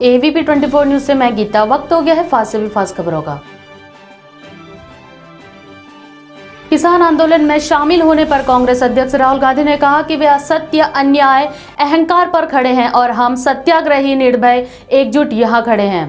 AVP 24 news से मैं गीता। वक्त हो गया है फास्ट से भी फास्ट खबरों का। किसान आंदोलन में शामिल होने पर कांग्रेस अध्यक्ष राहुल गांधी ने कहा कि वे असत्य, अन्याय, अहंकार पर खड़े हैं और हम सत्याग्रही, निर्भय, एकजुट यहां खड़े हैं।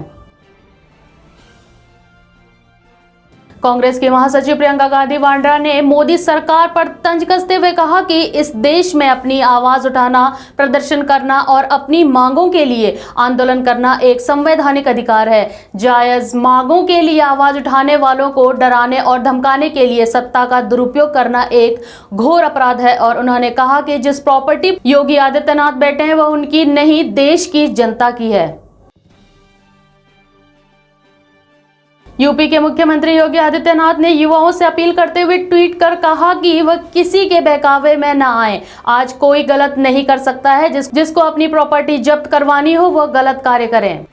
कांग्रेस की महासचिव प्रियंका गांधी वाड्रा ने मोदी सरकार पर तंज कसते हुए कहा कि इस देश में अपनी आवाज उठाना, प्रदर्शन करना और अपनी मांगों के लिए आंदोलन करना एक संवैधानिक अधिकार है। जायज मांगों के लिए आवाज उठाने वालों को डराने और धमकाने के लिए सत्ता का दुरुपयोग करना एक घोर अपराध है। और उन्होंने कहा कि जिस प्रॉपर्टी योगी आदित्यनाथ बैठे हैं वह उनकी नहीं, देश की जनता की है। यूपी के मुख्यमंत्री योगी आदित्यनाथ ने युवाओं से अपील करते हुए ट्वीट कर कहा कि वह किसी के बहकावे में न आए। आज कोई गलत नहीं कर सकता है। जिसको अपनी प्रॉपर्टी जब्त करवानी हो वह गलत कार्य करें।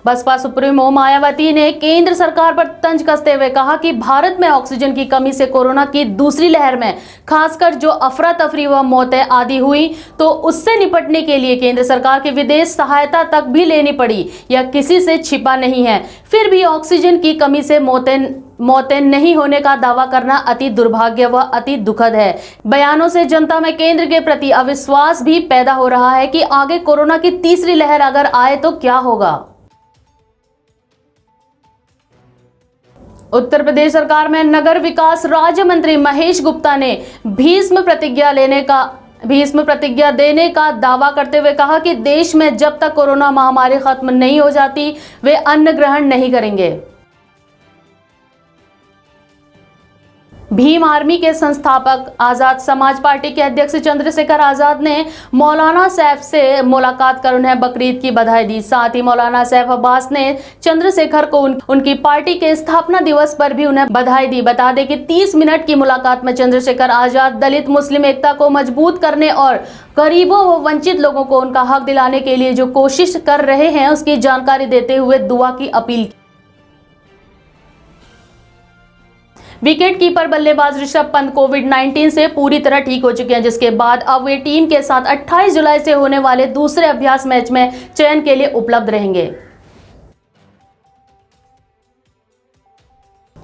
बसपा सुप्रीमो मायावती ने केंद्र सरकार पर तंज कसते हुए कहा कि भारत में ऑक्सीजन की कमी से कोरोना की दूसरी लहर में खासकर जो अफरा तफरी व मौतें आदि हुई तो उससे निपटने के लिए केंद्र सरकार की विदेश सहायता तक भी लेनी पड़ी। यह किसी से छिपा नहीं है। फिर भी ऑक्सीजन की कमी से मौतें नहीं होने का दावा करना अति दुर्भाग्य व अति दुखद है। बयानों से जनता में केंद्र के प्रति अविश्वास भी पैदा हो रहा है कि आगे कोरोना की तीसरी लहर अगर आए तो क्या होगा। उत्तर प्रदेश सरकार में नगर विकास राज्य मंत्री महेश गुप्ता ने भीष्म प्रतिज्ञा देने का दावा करते हुए कहा कि देश में जब तक कोरोना महामारी खत्म नहीं हो जाती वे अन्न ग्रहण नहीं करेंगे। भीम आर्मी के संस्थापक आजाद समाज पार्टी के अध्यक्ष चंद्रशेखर आजाद ने मौलाना सैफ से मुलाकात कर उन्हें बकरीद की बधाई दी। साथ ही मौलाना सैफ अब्बास ने चंद्रशेखर को उनकी पार्टी के स्थापना दिवस पर भी उन्हें बधाई दी। बता दें कि 30 मिनट की मुलाकात में चंद्रशेखर आजाद दलित मुस्लिम एकता को मजबूत करने और गरीबों व वंचित लोगों को उनका हक दिलाने के लिए जो कोशिश कर रहे हैं उसकी जानकारी देते हुए दुआ की अपील की। विकेट कीपर बल्लेबाज ऋषभ पंत कोविड-19 से पूरी तरह ठीक हो चुके हैं, जिसके बाद अब वे टीम के साथ 28 जुलाई से होने वाले दूसरे अभ्यास मैच में चयन के लिए उपलब्ध रहेंगे।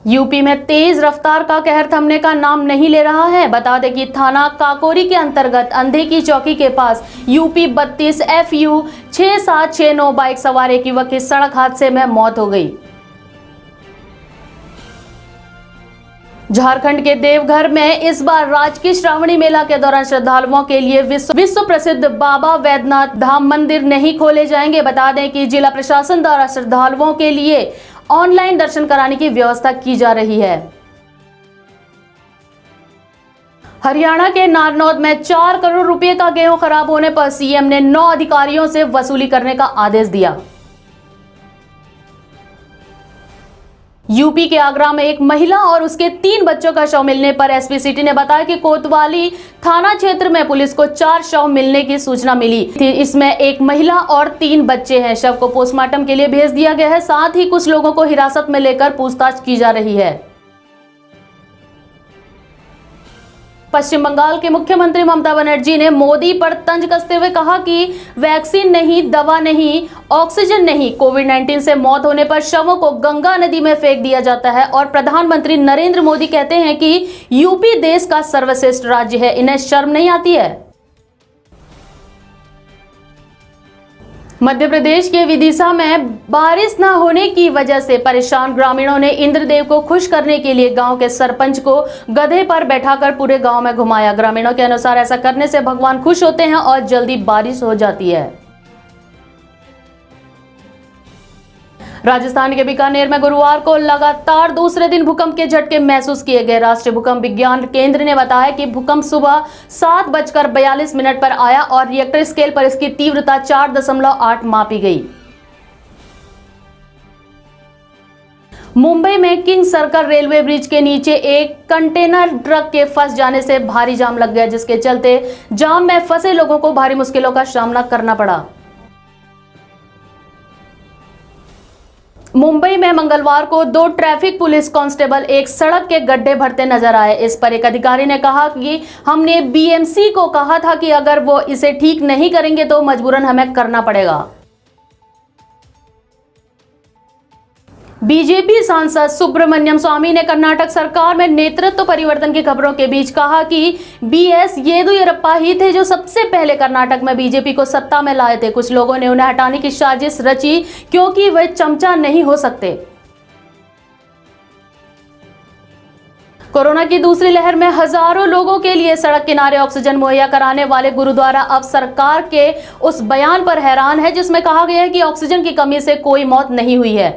यूपी में तेज रफ्तार का कहर थमने का नाम नहीं ले रहा है। बता दें कि थाना काकोरी के अंतर्गत अंधे की चौकी के पास यूपी 32 FU 6769 बाइक सवार एक युवक की सड़क हादसे में मौत हो गई। झारखंड के देवघर में इस बार राजकीय श्रावणी मेला के दौरान श्रद्धालुओं के लिए विश्व प्रसिद्ध बाबा वैद्यनाथ धाम मंदिर नहीं खोले जाएंगे। बता दें कि जिला प्रशासन द्वारा श्रद्धालुओं के लिए ऑनलाइन दर्शन कराने की व्यवस्था की जा रही है। हरियाणा के नारनौद में 4 करोड़ रुपए का गेहूं खराब होने पर सीएम ने 9 अधिकारियों से वसूली करने का आदेश दिया। यूपी के आगरा में एक महिला और उसके 3 बच्चों का शव मिलने पर एसपी सिटी ने बताया कि कोतवाली थाना क्षेत्र में पुलिस को 4 शव मिलने की सूचना मिली थी। इसमें एक महिला और 3 बच्चे हैं। शव को पोस्टमार्टम के लिए भेज दिया गया है। साथ ही कुछ लोगों को हिरासत में लेकर पूछताछ की जा रही है। पश्चिम बंगाल के मुख्यमंत्री ममता बनर्जी ने मोदी पर तंज कसते हुए कहा कि वैक्सीन नहीं, दवा नहीं, ऑक्सीजन नहीं, कोविड-19 से मौत होने पर शवों को गंगा नदी में फेंक दिया जाता है। और प्रधानमंत्री नरेंद्र मोदी कहते हैं कि यूपी देश का सर्वश्रेष्ठ राज्य है। इन्हें शर्म नहीं आती है। मध्य प्रदेश के विदिशा में बारिश न होने की वजह से परेशान ग्रामीणों ने इंद्रदेव को खुश करने के लिए गांव के सरपंच को गधे पर बैठाकर पूरे गांव में घुमाया। ग्रामीणों के अनुसार ऐसा करने से भगवान खुश होते हैं और जल्दी बारिश हो जाती है। राजस्थान के बीकानेर में गुरुवार को लगातार दूसरे दिन भूकंप के झटके महसूस किए गए। राष्ट्रीय भूकंप विज्ञान केंद्र ने बताया कि भूकंप सुबह 7:42 पर आया और रिएक्टर स्केल पर इसकी तीव्रता 4.8 मापी गई। मुंबई में किंग सर्कल रेलवे ब्रिज के नीचे एक कंटेनर ट्रक के फंस जाने से भारी जाम लग गया, जिसके चलते जाम में फंसे लोगों को भारी मुश्किलों का सामना करना पड़ा। मुंबई में मंगलवार को 2 ट्रैफिक पुलिस कांस्टेबल एक सड़क के गड्ढे भरते नजर आए। इस पर एक अधिकारी ने कहा कि हमने बीएमसी को कहा था कि अगर वो इसे ठीक नहीं करेंगे तो मजबूरन हमें करना पड़ेगा। बीजेपी सांसद सुब्रमण्यम स्वामी ने कर्नाटक सरकार में नेतृत्व परिवर्तन की खबरों के बीच कहा कि बीएस येदियुरप्पा ही थे जो सबसे पहले कर्नाटक में बीजेपी को सत्ता में लाए थे। कुछ लोगों ने उन्हें हटाने की साजिश रची क्योंकि वे चमचा नहीं हो सकते। कोरोना की दूसरी लहर में हजारों लोगों के लिए सड़क किनारे ऑक्सीजन मुहैया कराने वाले गुरुद्वारा अब सरकार के उस बयान पर हैरान है जिसमें कहा गया है कि ऑक्सीजन की कमी से कोई मौत नहीं हुई है।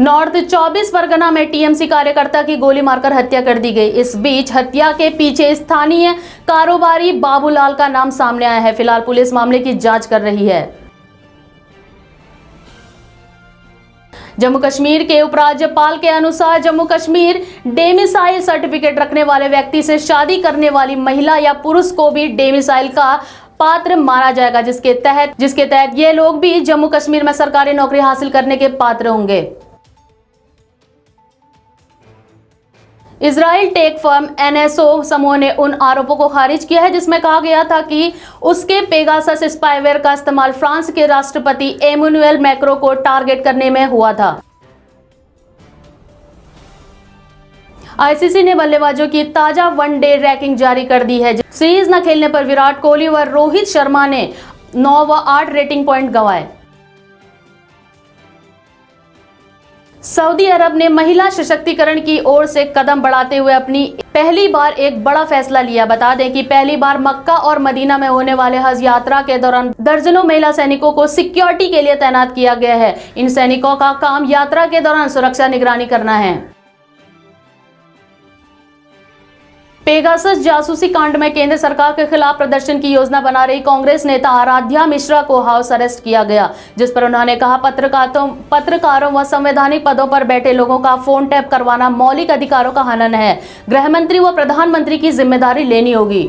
नॉर्थ 24 परगना में टीएमसी कार्यकर्ता की गोली मारकर हत्या कर दी गई। इस बीच हत्या के पीछे स्थानीय कारोबारी बाबूलाल का नाम सामने आया है। फिलहाल पुलिस मामले की जांच कर रही है। जम्मू कश्मीर के उपराज्यपाल के अनुसार जम्मू कश्मीर डेमिसाइल सर्टिफिकेट रखने वाले व्यक्ति से शादी करने वाली महिला या पुरुष को भी डेमिसाइल का पात्र माना जाएगा, जिसके तहत ये लोग भी जम्मू कश्मीर में सरकारी नौकरी हासिल करने के पात्र होंगे। इजराइल टेक फर्म एनएसओ समूह ने उन आरोपों को खारिज किया है जिसमें कहा गया था कि उसके पेगासस स्पाईवेयर का इस्तेमाल फ्रांस के राष्ट्रपति एमैनुएल मैक्रों को टारगेट करने में हुआ था। आईसीसी ने बल्लेबाजों की ताजा वनडे रैंकिंग जारी कर दी है। सीरीज न खेलने पर विराट कोहली व रोहित शर्मा ने 9 व 8 रेटिंग पॉइंट गंवाए। सऊदी अरब ने महिला सशक्तिकरण की ओर से कदम बढ़ाते हुए अपनी पहली बार एक बड़ा फैसला लिया। बता दें कि पहली बार मक्का और मदीना में होने वाले हज यात्रा के दौरान दर्जनों महिला सैनिकों को सिक्योरिटी के लिए तैनात किया गया है। इन सैनिकों का काम यात्रा के दौरान सुरक्षा निगरानी करना है। पेगासस जासूसी कांड में केंद्र सरकार के खिलाफ प्रदर्शन की योजना बना रही कांग्रेस नेता आराध्या मिश्रा को हाउस अरेस्ट किया गया, जिस पर उन्होंने कहा पत्रकारों व संवैधानिक पदों पर बैठे लोगों का फोन टैप करवाना मौलिक अधिकारों का हनन है। गृह मंत्री व प्रधानमंत्री की जिम्मेदारी लेनी होगी।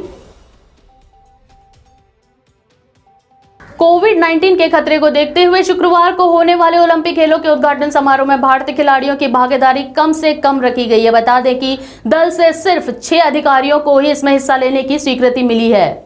कोविड-19 के खतरे को देखते हुए शुक्रवार को होने वाले ओलंपिक खेलों के उद्घाटन समारोह में भारतीय खिलाड़ियों की भागीदारी कम से कम रखी गई है। बता दें कि दल से सिर्फ 6 अधिकारियों को ही इसमें हिस्सा लेने की स्वीकृति मिली है।